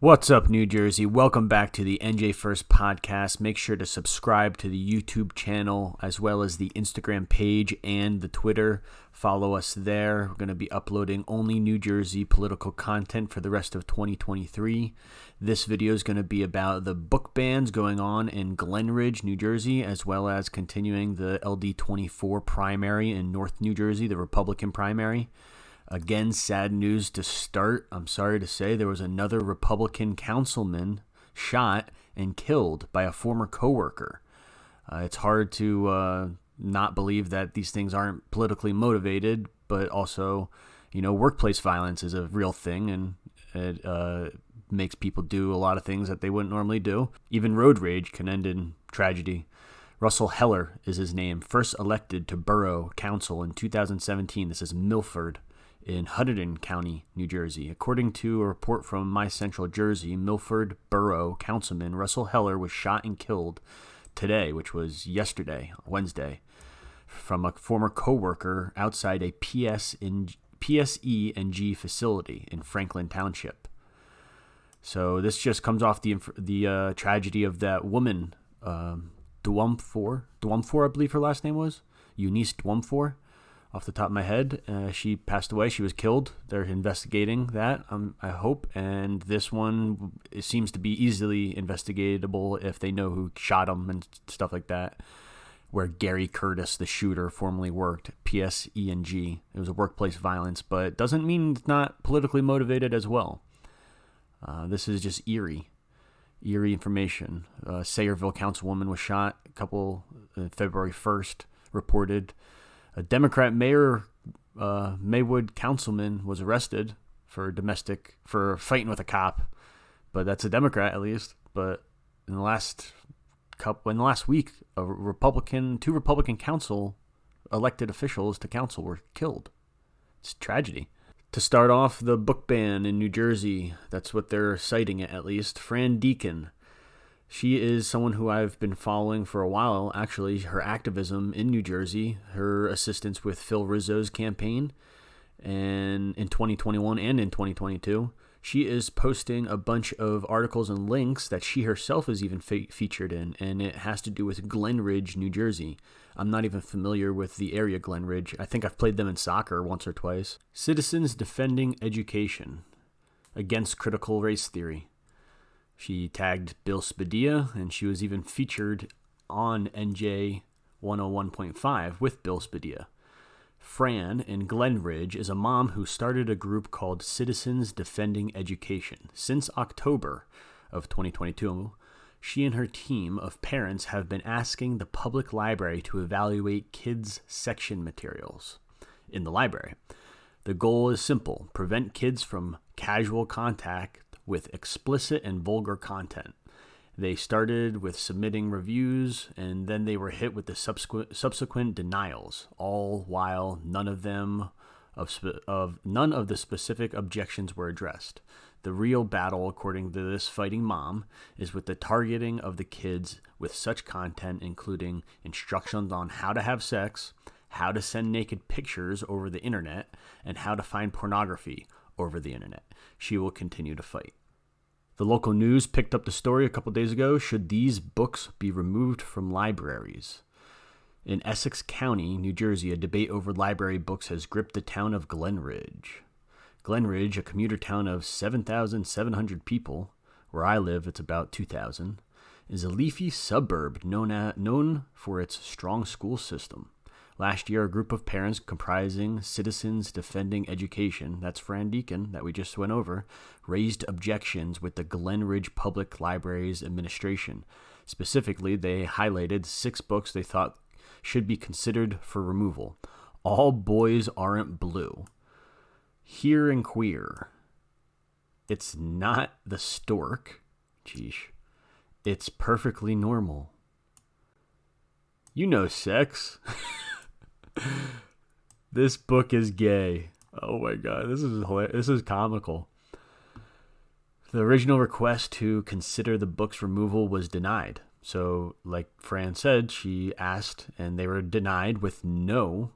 What's up, New Jersey? Welcome back to the NJ1ST podcast. Make sure to subscribe to the YouTube channel as well as the Instagram page and the Twitter. Follow us there. We're going to be uploading only New Jersey political content for the rest of 2023. This video is going to be about the book bans going on in Glen Ridge, New Jersey, as well as continuing the LD24 primary in North New Jersey, the Republican primary. Again, sad news to start. I'm sorry to say there was another Republican councilman shot and killed by a former coworker. It's hard to not believe that these things aren't politically motivated, but also, workplace violence is a real thing, and it makes people do a lot of things that they wouldn't normally do. Even road rage can end in tragedy. Russell Heller is his name, first elected to borough council in 2017. This is Milford in Hunterdon County, New Jersey. According to a report from My Central Jersey, Milford Borough Councilman Russell Heller was shot and killed today, which was yesterday, Wednesday, from a former coworker outside a PSE&G facility in Franklin Township. So this just comes off the tragedy of that woman, Dwumfor, I believe her last name was, Eunice Dwumfor. Off the top of my head, she passed away. She was killed. They're investigating that, I hope. And this one, it seems to be easily investigatable if they know who shot him and stuff like that. Where Gary Curtis, the shooter, formerly worked, PSE&G. It was a workplace violence, but it doesn't mean it's not politically motivated as well. This is just eerie information. Sayreville councilwoman was shot February 1st, reported. A Democrat mayor, Maywood councilman, was arrested for fighting with a cop, but that's a Democrat at least. But in the last week, two Republican council elected officials to council were killed. It's a tragedy. To start off, the book ban in New Jersey, that's what they're citing it at least. Fran Deacon. She is someone who I've been following for a while, actually, her activism in New Jersey, her assistance with Phil Rizzo's campaign, and in 2021 and in 2022. She is posting a bunch of articles and links that she herself is even featured in, and it has to do with Glen Ridge, New Jersey. I'm not even familiar with the area Glen Ridge. I think I've played them in soccer once or twice. Citizens Defending Education Against Critical Race Theory. She tagged Bill Spadilla, and she was even featured on NJ101.5 with Bill Spadilla. Fran in Glen Ridge is a mom who started a group called Citizens Defending Education. Since October of 2022, she and her team of parents have been asking the public library to evaluate kids' section materials in the library. The goal is simple: prevent kids from casual contact with explicit and vulgar content. They started with submitting reviews, and then they were hit with the subsequent denials, all while none of the specific objections were addressed. The real battle, according to this fighting mom, is with the targeting of the kids with such content, including instructions on how to have sex, how to send naked pictures over the internet, and how to find pornography over the internet. She will continue to fight. The local news picked up the story a couple days ago. Should these books be removed from libraries? In Essex County, New Jersey, a debate over library books has gripped the town of Glen Ridge. Glen Ridge, a commuter town of 7,700 people, where I live it's about 2,000, is a leafy suburb known for its strong school system. Last year, a group of parents comprising Citizens Defending Education, that's Fran Deacon that we just went over, raised objections with the Glen Ridge Public Library's administration. Specifically, they highlighted 6 books they thought should be considered for removal. All Boys Aren't Blue, Here and Queer, It's Not the Stork, Geesh, It's Perfectly Normal, You Know Sex, This Book is Gay. Oh my God, this is hilarious. This is comical. The original request to consider the book's removal was denied. So, like Fran said, she asked, and they were denied with no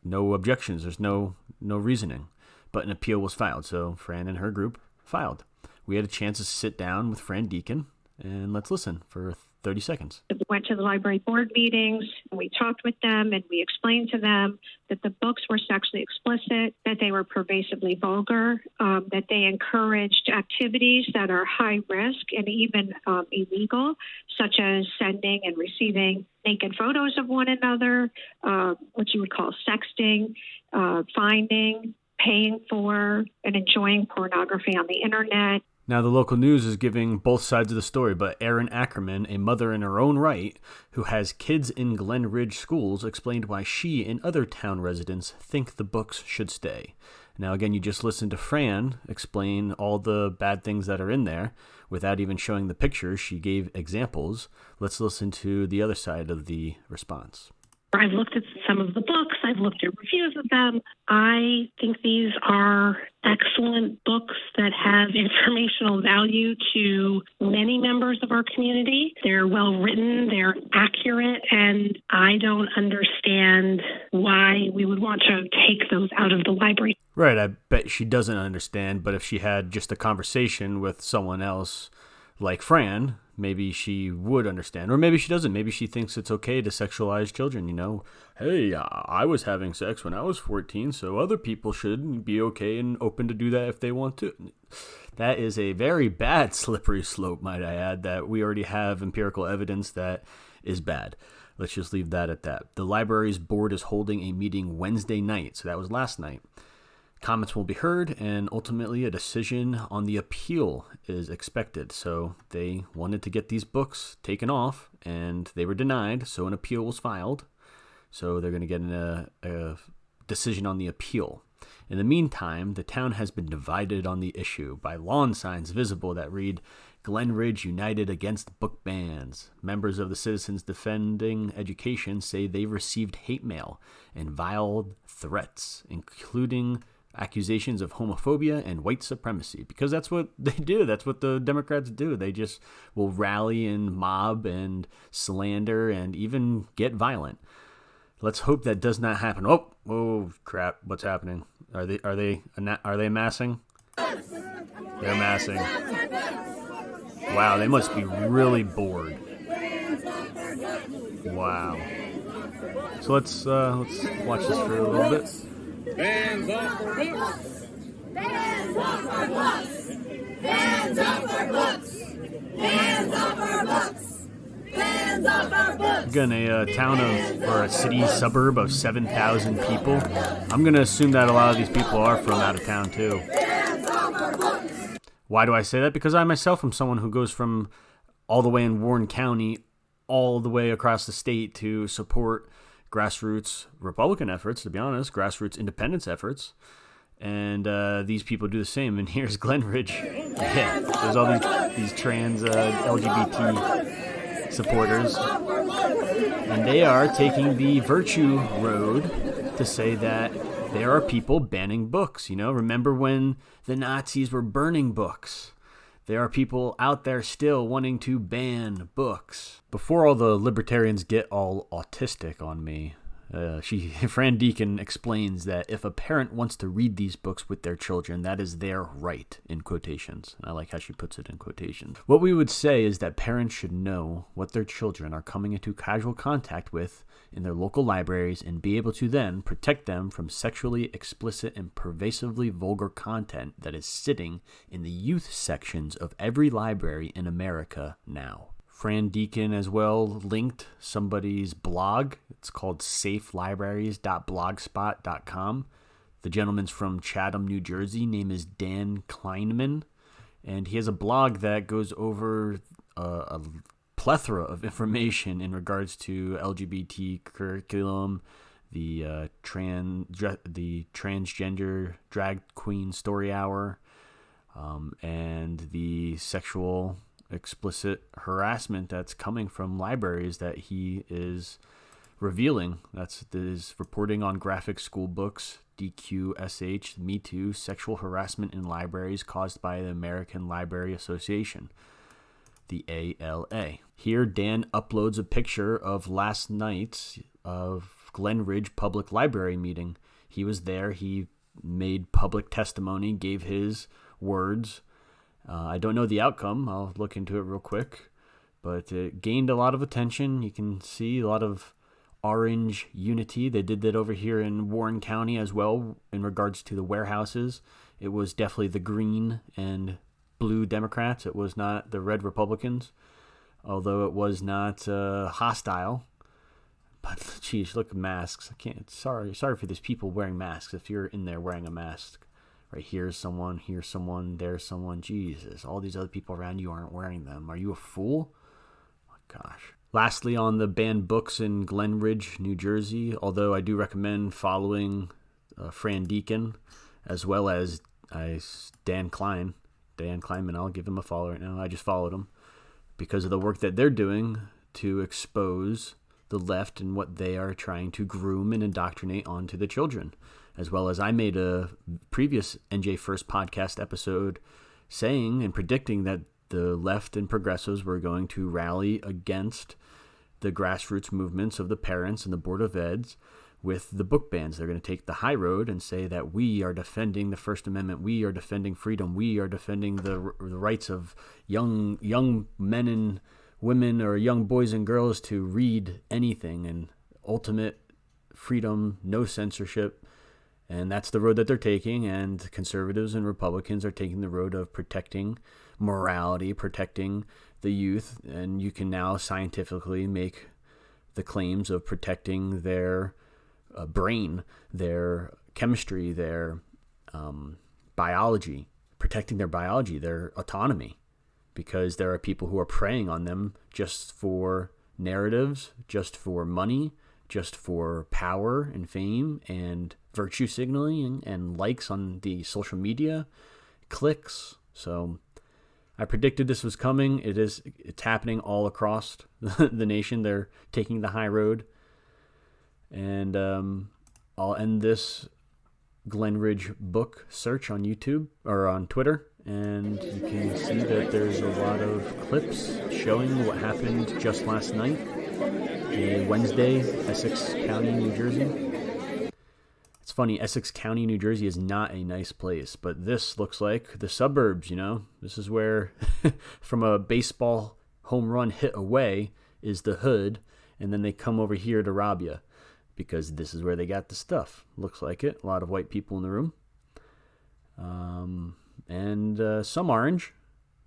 objections. There's no reasoning, but an appeal was filed. So Fran and her group filed. We had a chance to sit down with Fran Deacon, and let's listen for 30 seconds. We went to the library board meetings, and we talked with them, and we explained to them that the books were sexually explicit, that they were pervasively vulgar, that they encouraged activities that are high risk and even illegal, such as sending and receiving naked photos of one another, what you would call sexting, finding, paying for, and enjoying pornography on the internet. Now, the local news is giving both sides of the story, but Erin Ackerman, a mother in her own right, who has kids in Glen Ridge schools, explained why she and other town residents think the books should stay. Now, again, you just listened to Fran explain all the bad things that are in there without even showing the pictures. She gave examples. Let's listen to the other side of the response. I've looked at some of the books. I've looked at reviews of them. I think these are excellent books that have informational value to many members of our community. They're well written, they're accurate, and I don't understand why we would want to take those out of the library. Right, I bet she doesn't understand, but if she had just a conversation with someone else like Fran, maybe she would understand. Or maybe she doesn't. Maybe she thinks it's okay to sexualize children, you know. Hey, I was having sex when I was 14, so other people should be okay and open to do that if they want to. That is a very bad slippery slope, might I add, that we already have empirical evidence that is bad. Let's just leave that at that. The library's board is holding a meeting Wednesday night, so that was last night. Comments will be heard, and ultimately a decision on the appeal is expected. So they wanted to get these books taken off, and they were denied, so an appeal was filed. So they're going to get a decision on the appeal. In the meantime, the town has been divided on the issue by lawn signs visible that read, Glen Ridge United Against Book Bans. Members of the Citizens Defending Education say they've received hate mail and vile threats, including accusations of homophobia and white supremacy, because that's what they do. That's what the Democrats do. They just will rally and mob and slander and even get violent. Let's hope that does not happen. Oh crap! What's happening? Are they amassing? They're amassing. Wow, they must be really bored. Wow. So let's watch this for a little bit. Hands off our books! Hands off our books! Hands off our books! Hands off our books! Hands off our books! Again, a town or a city suburb of 7,000 people. I'm going to assume that a lot of these people are from out of town too. Hands off our books! Why do I say that? Because I myself am someone who goes from all the way in Warren County all the way across the state to support grassroots Republican efforts, to be honest, grassroots independence efforts. And these people do the same. And here's Glen Ridge. Yeah, there's all these trans LGBT supporters. And they are taking the virtue road to say that there are people banning books. You know, remember when the Nazis were burning books? There are people out there still wanting to ban books. Before all the libertarians get all autistic on me, Fran Deacon explains that if a parent wants to read these books with their children, that is their right, in quotations. I like how she puts it in quotations. What we would say is that parents should know what their children are coming into casual contact with in their local libraries and be able to then protect them from sexually explicit and pervasively vulgar content that is sitting in the youth sections of every library in America now. Fran Deacon as well linked somebody's blog. It's called safelibraries.blogspot.com. The gentleman's from Chatham, New Jersey. Name is Dan Kleinman. And he has a blog that goes over a plethora of information in regards to LGBT curriculum, the transgender drag queen story hour, and the sexual explicit harassment that's coming from libraries that he is revealing. That's his reporting on graphic school books, DQSH, Me Too, sexual harassment in libraries caused by the American Library Association, the ALA. Here, Dan uploads a picture of last night's of Glen Ridge Public Library meeting. He was there. He made public testimony, gave his words, I don't know the outcome. I'll look into it real quick. But it gained a lot of attention. You can see a lot of orange unity. They did that over here in Warren County as well in regards to the warehouses. It was definitely the green and blue Democrats. It was not the red Republicans, although it was not hostile. But geez, look at masks. I can't. Sorry for these people wearing masks. If you're in there wearing a mask, right, here's someone, there's someone. Jesus, all these other people around you aren't wearing them. Are you a fool? Oh my gosh. Lastly, on the banned books in Glen Ridge, New Jersey, although I do recommend following Fran Deacon as well as Dan Kleinman. I'll give him a follow right now. I just followed him because of the work that they're doing to expose the left and what they are trying to groom and indoctrinate onto the children. As well as I made a previous NJ1ST podcast episode saying and predicting that the left and progressives were going to rally against the grassroots movements of the parents and the Board of Eds with the book bans. They're going to take the high road and say that we are defending the First Amendment, we are defending freedom, we are defending the rights of young men and women or young boys and girls to read anything and ultimate freedom, no censorship. And that's the road that they're taking, and conservatives and Republicans are taking the road of protecting morality, protecting the youth, and you can now scientifically make the claims of protecting their brain, their chemistry, their biology, protecting their biology, their autonomy, because there are people who are preying on them just for narratives, just for money, just for power and fame and virtue signaling and likes on the social media, clicks. So I predicted this was coming. It's happening all across the nation. They're taking the high road. And I'll end this Glen Ridge book search on YouTube or on Twitter. And you can see that there's a lot of clips showing what happened just last night, Wednesday, Essex County, New Jersey. It's funny, Essex County, New Jersey is not a nice place, but this looks like the suburbs, you know? This is where, from a baseball home run hit away, is the hood, and then they come over here to rob you, because this is where they got the stuff. Looks like it. A lot of white people in the room. And some orange.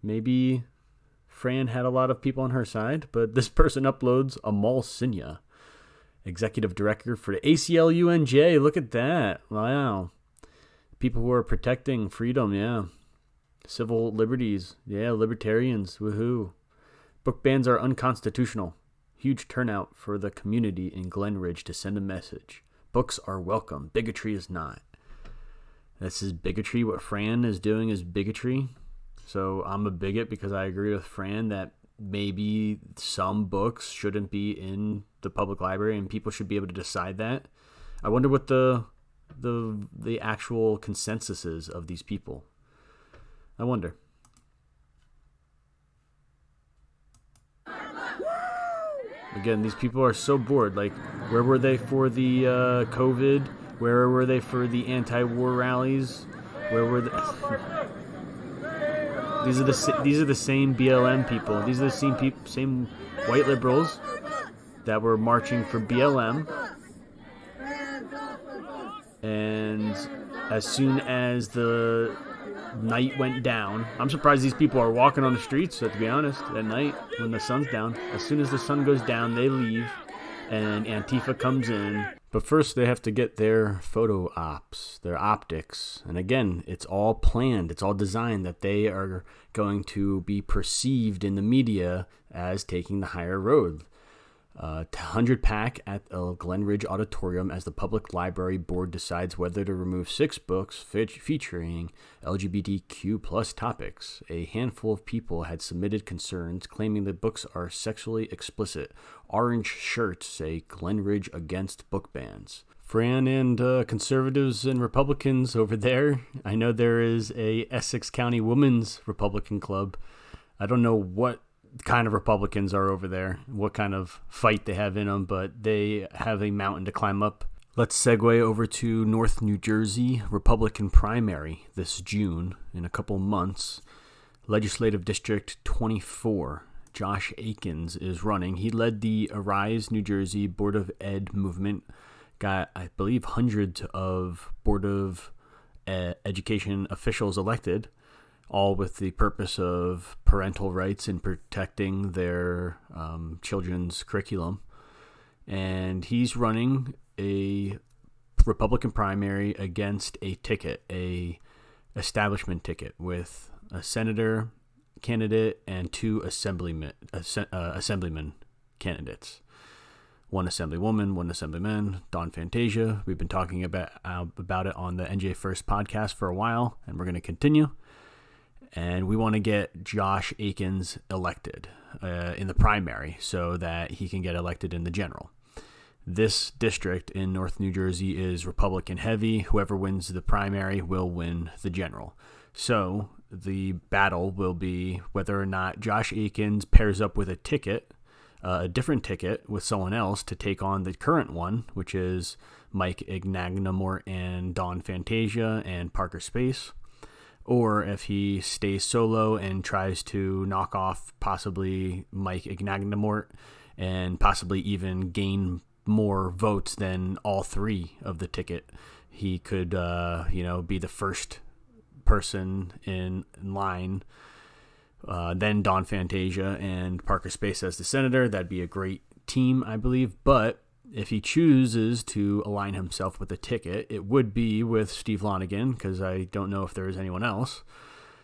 Maybe Fran had a lot of people on her side, but this person uploads Amal Sinya, executive director for the ACLU-NJ. Look at that. Wow. People who are protecting freedom, yeah. Civil liberties, yeah, libertarians, woohoo. Book bans are unconstitutional. Huge turnout for the community in Glen Ridge to send a message. Books are welcome. Bigotry is not. This is bigotry. What Fran is doing is bigotry. So I'm a bigot because I agree with Fran that maybe some books shouldn't be in the public library and people should be able to decide that. I wonder what the actual consensus is of these people. I wonder. Again, these people are so bored. Like, where were they for the COVID? Where were they for the anti-war rallies? Where were they? These are the same BLM people. These are the same white liberals that were marching for BLM. And as soon as the night went down, I'm surprised these people are walking on the streets, to be honest, at night when the sun's down. As soon as the sun goes down, they leave, and Antifa comes in. But first, they have to get their photo ops, their optics. And again, it's all planned. It's all designed that they are going to be perceived in the media as taking the higher road. 100 pack at the Glen Ridge Auditorium as the Public Library Board decides whether to remove 6 books featuring LGBTQ plus topics. A handful of people had submitted concerns claiming the books are sexually explicit. Orange shirts say Glen Ridge against book bans. Fran and conservatives and Republicans over there. I know there is a Essex County Women's Republican Club. I don't know what kind of Republicans are over there, what kind of fight they have in them, but they have a mountain to climb up. Let's segue over to North New Jersey Republican primary this June in a couple months. Legislative District 24. Josh Akins is running. He led the Arise New Jersey Board of Ed movement, got, I believe, hundreds of Board of Education officials elected, all with the purpose of parental rights and protecting their children's curriculum. And he's running a Republican primary against a ticket, a establishment ticket, with a senator candidate and two assemblyman candidates. One assemblywoman, one assemblyman, Dawn Fantasia. We've been talking about it on the NJ1ST podcast for a while, and we're going to continue. And we want to get Josh Akins elected in the primary so that he can get elected in the general. This district in North New Jersey is Republican heavy. Whoever wins the primary will win the general. So the battle will be whether or not Josh Akins pairs up with a ticket, a different ticket with someone else to take on the current one, which is Mike Ignagnomort and Dawn Fantasia and Parker Space, or if he stays solo and tries to knock off possibly Mike Ignagnomort and possibly even gain more votes than all three of the ticket, he could, be the first person in line. Then Dawn Fantasia and Parker Space as the senator. That'd be a great team, I believe. But if he chooses to align himself with a ticket, it would be with Steve Lonigan, because I don't know if there is anyone else.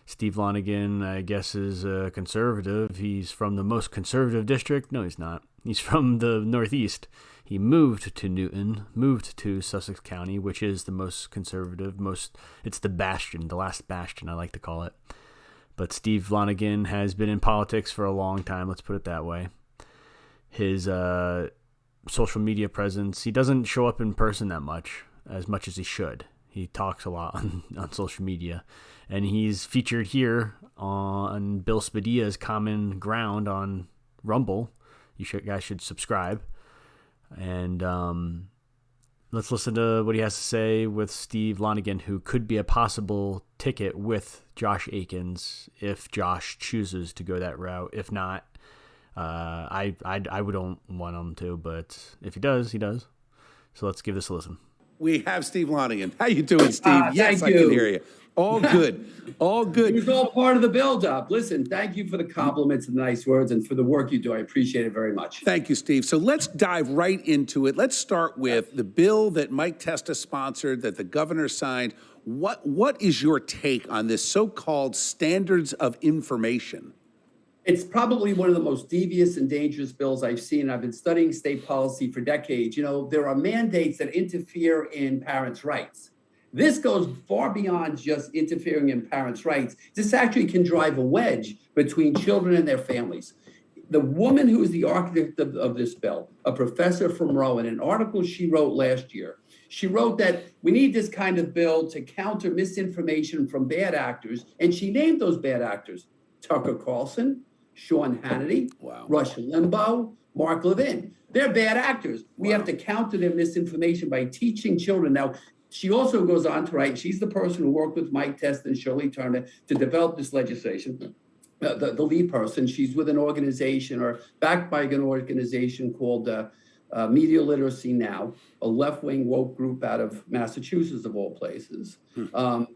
Steve Lonigan, I guess, is a conservative. He's from the most conservative district. No, he's not. He's from the Northeast. He moved to Newton, moved to Sussex County, which is the most conservative, it's the bastion, the last bastion, I like to call it. But Steve Lonigan has been in politics for a long time, let's put it that way. His social media presence, he doesn't show up in person that much as he should. He talks a lot on social media. And he's featured here on Bill Spadia's Common Ground on Rumble. You guys should subscribe. And let's listen to what he has to say with Steve Lonigan, who could be a possible ticket with Josh Akins if Josh chooses to go that route. If not, I don't want him to, but if he does, he does. So let's give this a listen. We have Steve Lonigan. How you doing, Steve? Yes, I can hear you. All good. All good. It was all part of the build-up. Listen, thank you for the compliments and the nice words and for the work you do. I appreciate it very much. Thank you, Steve. So let's dive right into it. Let's start with the bill that Mike Testa sponsored, that the governor signed. What is your take on this so-called standards of information? It's probably one of the most devious and dangerous bills I've seen. I've been studying state policy for decades. You know, there are mandates that interfere in parents' rights. This goes far beyond just interfering in parents' rights. This actually can drive a wedge between children and their families. The woman who is the architect of this bill, a professor from Rowan, an article she wrote last year, she wrote that we need this kind of bill to counter misinformation from bad actors. And she named those bad actors: Tucker Carlson, Sean Hannity, Rush Limbaugh, Mark Levin. They're bad actors. We have to counter their misinformation by teaching children. Now, she also goes on to write, she's the person who worked with Mike Testa and Shirley Turner to develop this legislation, the lead person. She's with an organization or backed by an organization called Media Literacy Now, a left-wing woke group out of Massachusetts, of all places,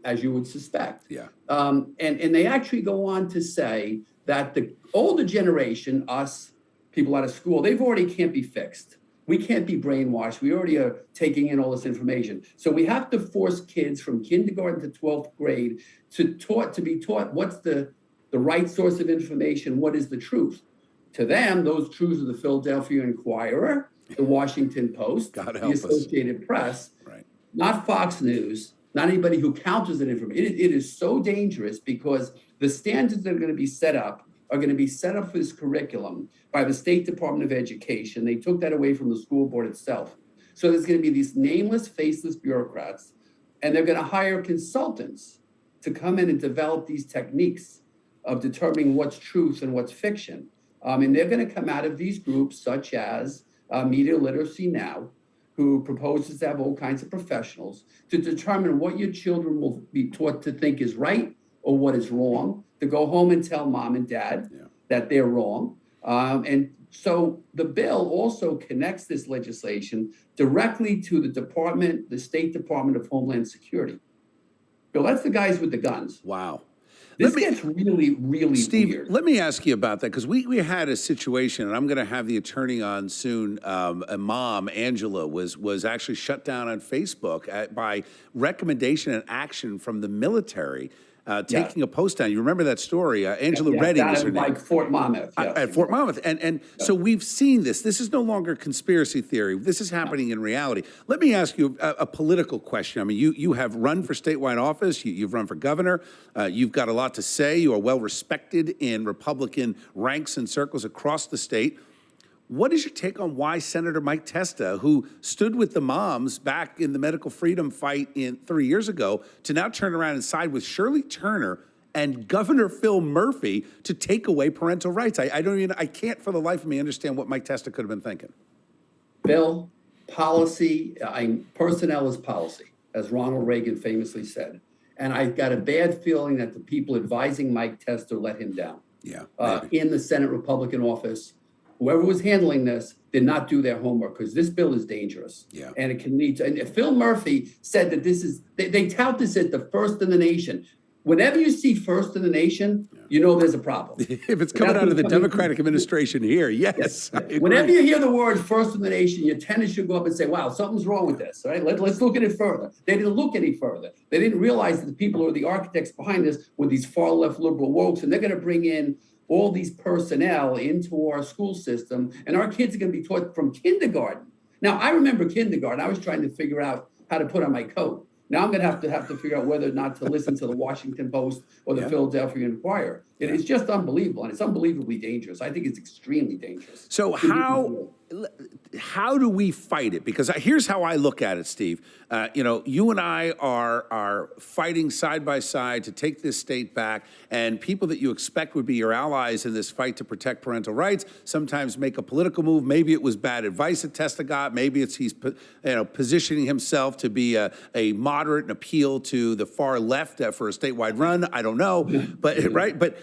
as you would suspect. Yeah. And they actually go on to say that the older generation, us, people out of school, they've already can't be fixed. We can't be brainwashed. We already are taking in all this information. So we have to force kids from kindergarten to 12th grade to be taught what's the right source of information, what is the truth. To them, those truths are the Philadelphia Inquirer, the Washington Post, the Associated Press, not Fox News, not anybody who counters that information. It is so dangerous because the standards that are going to be set up are going to be set up for this curriculum by the State Department of Education. They took that away from the school board itself. So there's going to be these nameless, faceless bureaucrats, and they're going to hire consultants to come in and develop these techniques of determining what's truth and what's fiction. And they're going to come out of these groups such as Media Literacy Now, who proposes to have all kinds of professionals to determine what your children will be taught to think is right or what is wrong, to go home and tell mom and dad that they're wrong. And so the bill also connects this legislation directly to the State Department of Homeland Security. Bill, that's the guys with the guns. Wow. This gets really, really Steve, weird. let me ask you about that, because we had a situation, and I'm going to have the attorney on soon. A mom, Angela, was actually shut down on Facebook by recommendation and action from the military. Taking a post down. You remember that story? Angela Redding was her name. Like Fort Monmouth. At Fort Monmouth. And so we've seen this. This is no longer conspiracy theory. This is happening in reality. Let me ask you a political question. I mean, you have run for statewide office. You've run for governor. You've got a lot to say. You are well respected in Republican ranks and circles across the state. What is your take on why Senator Mike Testa, who stood with the moms back in the medical freedom fight 3 years ago, to now turn around and side with Shirley Turner and Governor Phil Murphy to take away parental rights? I can't for the life of me understand what Mike Testa could have been thinking. Bill, policy, personnel is policy, as Ronald Reagan famously said. And I've got a bad feeling that the people advising Mike Testa let him down. In the Senate Republican office. Whoever was handling this did not do their homework, because this bill is dangerous. And it can lead to, and Phil Murphy said that this is, they tout this as the first in the nation. Whenever you see first in the nation, you know there's a problem. If it's coming out of the Democratic administration here, yes. Whenever you hear the word first in the nation, your tenants should go up and say, wow, something's wrong with this, right? Let's look at it further. They didn't look any further. They didn't realize that the people who are the architects behind this were these far left liberal wokes, and they're going to bring in all these personnel into our school system, and our kids are going to be taught from kindergarten. Now, I remember kindergarten. I was trying to figure out how to put on my coat. Now I'm going to have to figure out whether or not to listen to the Washington Post or the Philadelphia Inquirer. It is just unbelievable, and it's unbelievably dangerous. I think it's extremely dangerous. So how do we fight it? Because here's how I look at it, Steve. You and I are fighting side by side to take this state back, and people that you expect would be your allies in this fight to protect parental rights sometimes make a political move. Maybe it was bad advice that Testa got. Maybe it's he's positioning himself to be a moderate and appeal to the far left for a statewide run. I don't know, but right, but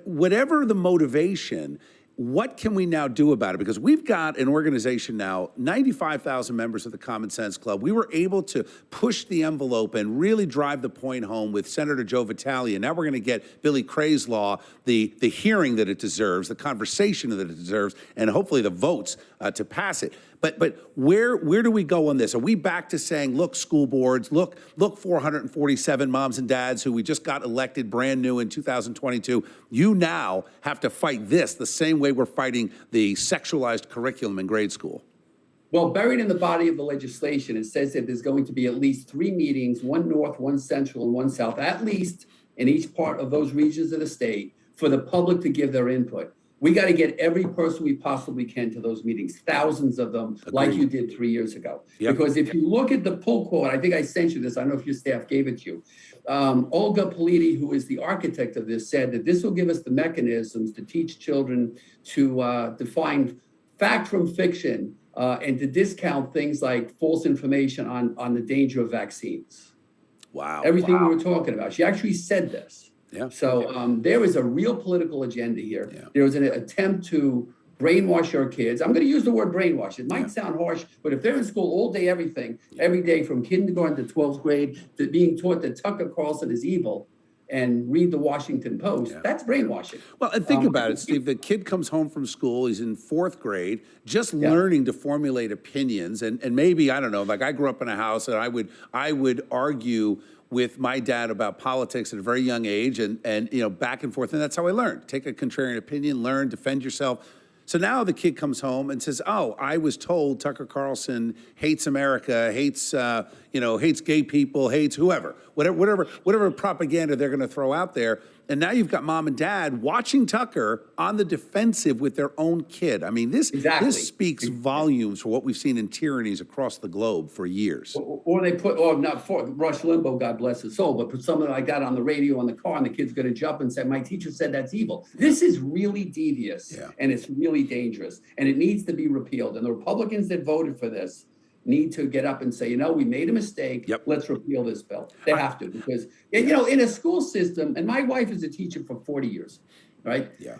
whatever the motivation, what can we now do about it? Because we've got an organization now, 95,000 members of the Common Sense Club. We were able to push the envelope and really drive the point home with Senator Joe Vitale. And now we're going to get Billy Cray's law, the hearing that it deserves, the conversation that it deserves, and hopefully the votes to pass it. But where do we go on this? Are we back to saying, look, school boards, look 447 moms and dads who we just got elected brand new in 2022, you now have to fight this the same way we're fighting the sexualized curriculum in grade school? Well, buried in the body of the legislation, it says that there's going to be at least 3 meetings, one north, one central, and one south, at least in each part of those regions of the state, for the public to give their input. We got to get every person we possibly can to those meetings, thousands of them, like you did 3 years ago. Because if you look at the pull quote, I think I sent you this. I don't know if your staff gave it to you. Olga Politi, who is the architect of this, said that this will give us the mechanisms to teach children to define fact from fiction and to discount things like false information on the danger of vaccines. Wow. Everything we were talking about. She actually said this. So there is a real political agenda here. There was an attempt to brainwash our kids. I'm going to use the word brainwash. It might sound harsh, but if they're in school all day, every day from kindergarten to 12th grade, to being taught that Tucker Carlson is evil and read the Washington Post, that's brainwashing. Well, and think about it, Steve. The kid comes home from school. He's in 4th grade, just learning to formulate opinions. And maybe, I don't know, like I grew up in a house and I would argue with my dad about politics at a very young age and back and forth. And that's how I learned. Take a contrarian opinion, learn, defend yourself. So now the kid comes home and says, oh, I was told Tucker Carlson hates America, hates gay people, hates whoever, whatever propaganda they're going to throw out there. And now you've got mom and dad watching Tucker on the defensive with their own kid. I mean, this speaks volumes for what we've seen in tyrannies across the globe for years. Or they put, Rush Limbaugh, God bless his soul, but put something like that on the radio in the car, and the kid's going to jump and say, my teacher said that's evil. This is really devious, and it's really dangerous, and it needs to be repealed. And the Republicans that voted for this need to get up and say, we made a mistake. Yep. Let's repeal this bill. They have to, because, in a school system, and my wife is a teacher for 40 years, right? Yeah.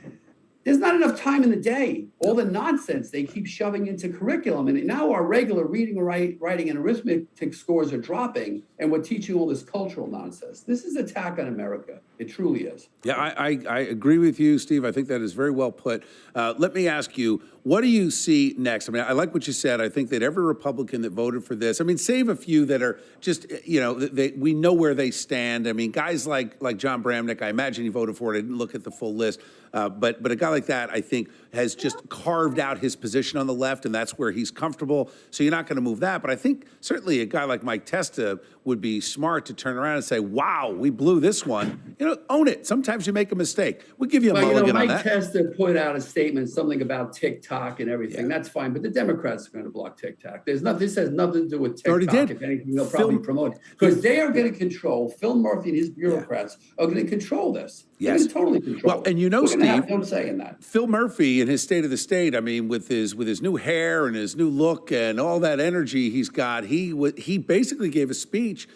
There's not enough time in the day. All the nonsense they keep shoving into curriculum. And now our regular reading, writing, and arithmetic scores are dropping, and we're teaching all this cultural nonsense. This is an attack on America. It truly is. Yeah, I agree with you, Steve. I think that is very well put. Let me ask you, what do you see next? I mean, I like what you said. I think that every Republican that voted for this, save a few that are just, we know where they stand. I mean, guys like John Bramnick, I imagine he voted for it. I didn't look at the full list. But a guy like that, I think, has just carved out his position on the left, and that's where he's comfortable. So you're not going to move that. But I think certainly a guy like Mike Testa would be smart to turn around and say, wow, we blew this one. Own it. Sometimes you make a mistake. We'll give you a mulligan on that. Mike Testa put out a statement, something about TikTok and everything. Yeah. That's fine. But the Democrats are going to block TikTok. This has nothing to do with TikTok. Already did. If anything, they'll probably promote it. Because they are going to control, Phil Murphy and his bureaucrats are going to control this. Yes. They're going to totally control it. And Steve, have no say in that. Phil Murphy in his State of the State, with his new hair and his new look and all that energy he's got, he basically gave a speech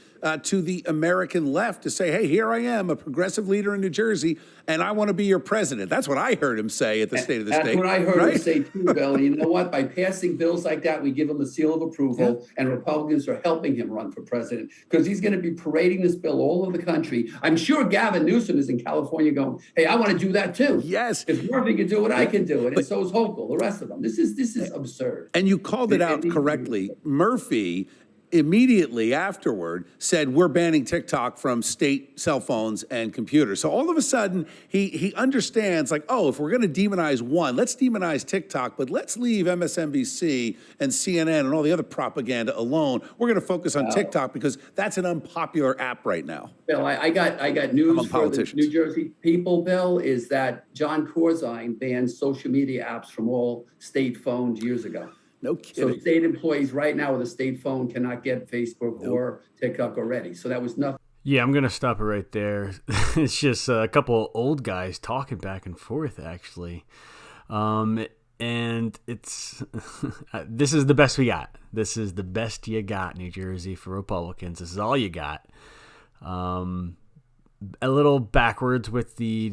to the American left to say, hey, here I am, a progressive leader in New Jersey, and I want to be your president. That's what I heard him say at the State of the State. That's what I heard him say too, Bill. And you know what? By passing bills like that, we give him the seal of approval, and Republicans are helping him run for president because he's going to be parading this bill all over the country. I'm sure Gavin Newsom is in California going, hey, I want to do that too. Yes. If Murphy can do it, I can do it. And so is Hochul, the rest of them. This is absurd. And you called it out correctly. Murphy immediately afterward said, we're banning TikTok from state cell phones and computers. So all of a sudden, he understands, like, oh, if we're going to demonize one, let's demonize TikTok, but let's leave MSNBC and CNN and all the other propaganda alone. We're going to focus on TikTok because that's an unpopular app right now. Bill, I got news for the New Jersey people, Bill, is that John Corzine banned social media apps from all state phones years ago. No kidding. So state employees right now with a state phone cannot get Facebook or TikTok already. So that was nothing. Yeah, I'm going to stop it right there. It's just a couple old guys talking back and forth, actually. And it's this is the best we got. This is the best you got, New Jersey, for Republicans. This is all you got. A little backwards with the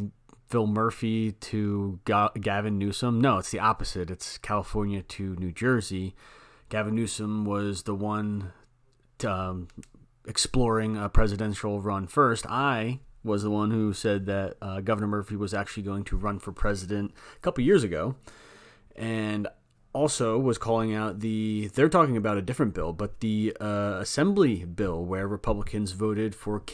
Phil Murphy to Gavin Newsom. No, it's the opposite. It's California to New Jersey. Gavin Newsom was the one exploring a presidential run first. I was the one who said that Governor Murphy was actually going to run for president a couple years ago, and also was calling out they're talking about a different bill, but the assembly bill where Republicans voted for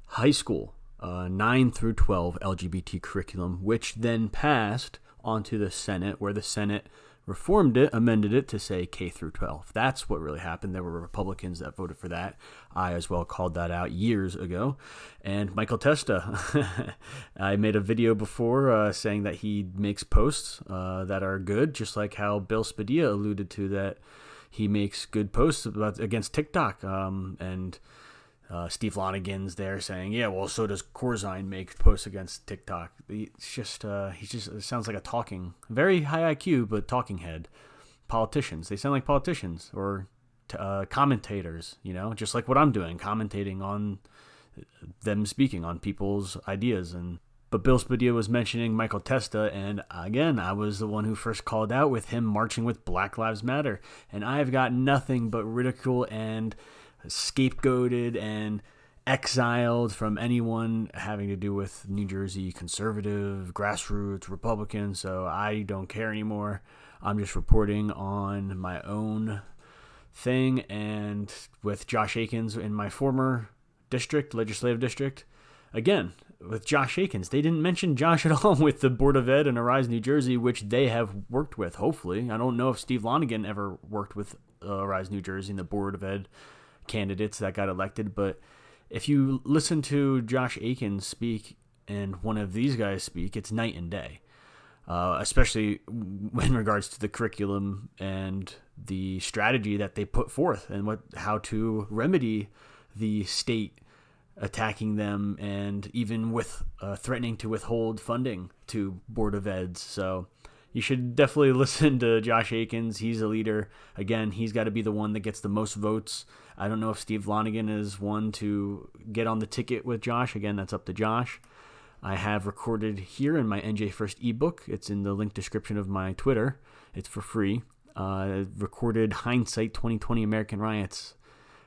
high school 9 through 12 LGBT curriculum, which then passed onto the Senate, where the Senate reformed it, amended it to say K through 12. That's what really happened. There were Republicans that voted for that. I as well called that out years ago. And Michael Testa, I made a video before saying that he makes posts that are good, just like how Bill Spadilla alluded to that he makes good posts against TikTok. And Steve Lonigan's there saying, yeah, well, so does Corzine make posts against TikTok. It's just, it sounds like a very high IQ, but talking head. Politicians. They sound like politicians or commentators, just like what I'm doing, commentating on them speaking on people's ideas. But Bill Spadilla was mentioning Michael Testa, and again, I was the one who first called out with him marching with Black Lives Matter. And I've got nothing but ridicule and scapegoated and exiled from anyone having to do with New Jersey conservative, grassroots, Republicans, so I don't care anymore. I'm just reporting on my own thing. And with Josh Akins in my former legislative district, again, with Josh Akins, they didn't mention Josh at all with the Board of Ed and Arise New Jersey, which they have worked with, hopefully. I don't know if Steve Lonigan ever worked with Arise New Jersey and the Board of Ed candidates that got elected, but if you listen to Josh Akins speak and one of these guys speak, it's night and day, especially in regards to the curriculum and the strategy that they put forth and how to remedy the state attacking them and even with threatening to withhold funding to Board of Eds. So You should definitely listen to Josh Akins. He's a leader. Again, he's got to be the one that gets the most votes. I don't know if Steve Lonigan is one to get on the ticket with Josh. Again, that's up to Josh. I have recorded here in my NJ1ST ebook. It's in the link description of my Twitter. It's for free. Recorded Hindsight 2020 American Riots.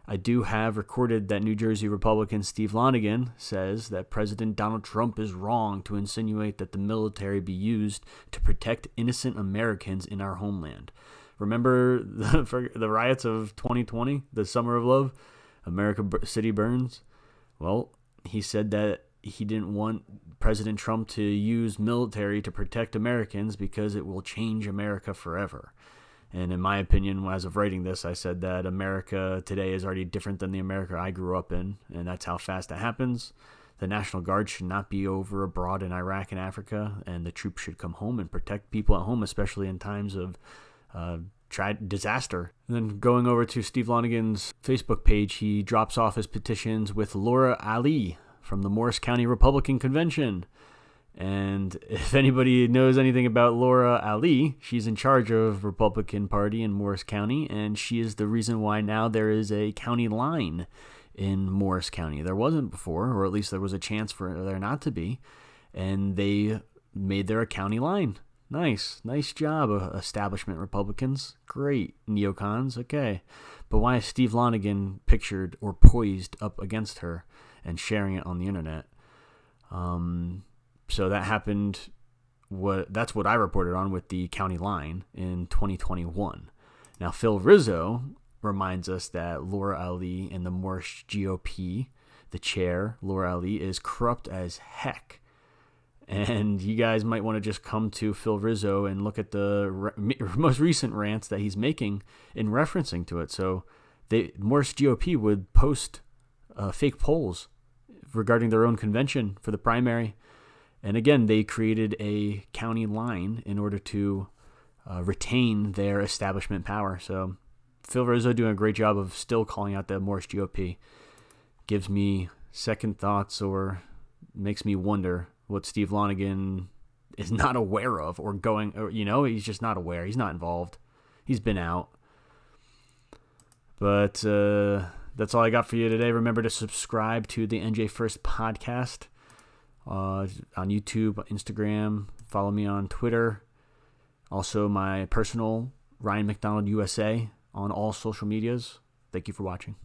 I do have recorded that New Jersey Republican Steve Lonigan says that President Donald Trump is wrong to insinuate that the military be used to protect innocent Americans in our homeland. Remember the riots of 2020, the Summer of Love, America City Burns? Well, he said that he didn't want President Trump to use military to protect Americans because it will change America forever. And in my opinion, as of writing this, I said that America today is already different than the America I grew up in, and that's how fast it happens. The National Guard should not be over abroad in Iraq and Africa, and the troops should come home and protect people at home, especially in times of disaster. And then going over to Steve Lonigan's Facebook page, he drops off his petitions with Laura Ali from the Morris County Republican Convention. And if anybody knows anything about Laura Ali, she's in charge of Republican Party in Morris County, and she is the reason why now there is a county line in Morris County. There wasn't before, or at least there was a chance for there not to be, and they made there a county line. Nice job, establishment Republicans. Great, neocons, okay. But why is Steve Lonigan pictured or poised up against her and sharing it on the internet? So that happened. That's what I reported on with the county line in 2021. Now, Phil Rizzo reminds us that Laura Ali and the Morris GOP, the chair, Laura Ali, is corrupt as heck. And you guys might want to just come to Phil Rizzo and look at the most recent rants that he's making in referencing to it. So Morris GOP would post fake polls regarding their own convention for the primary. And again, they created a county line in order to retain their establishment power. So Phil Rizzo doing a great job of still calling out the Morris GOP. Gives me second thoughts or makes me wonder what Steve Lonigan is not aware of or he's just not aware. He's not involved. He's been out. But that's all I got for you today. Remember to subscribe to the NJ1ST podcast. On YouTube, Instagram, follow me on Twitter. Also, my personal Ryan McDonald USA on all social medias. Thank you for watching.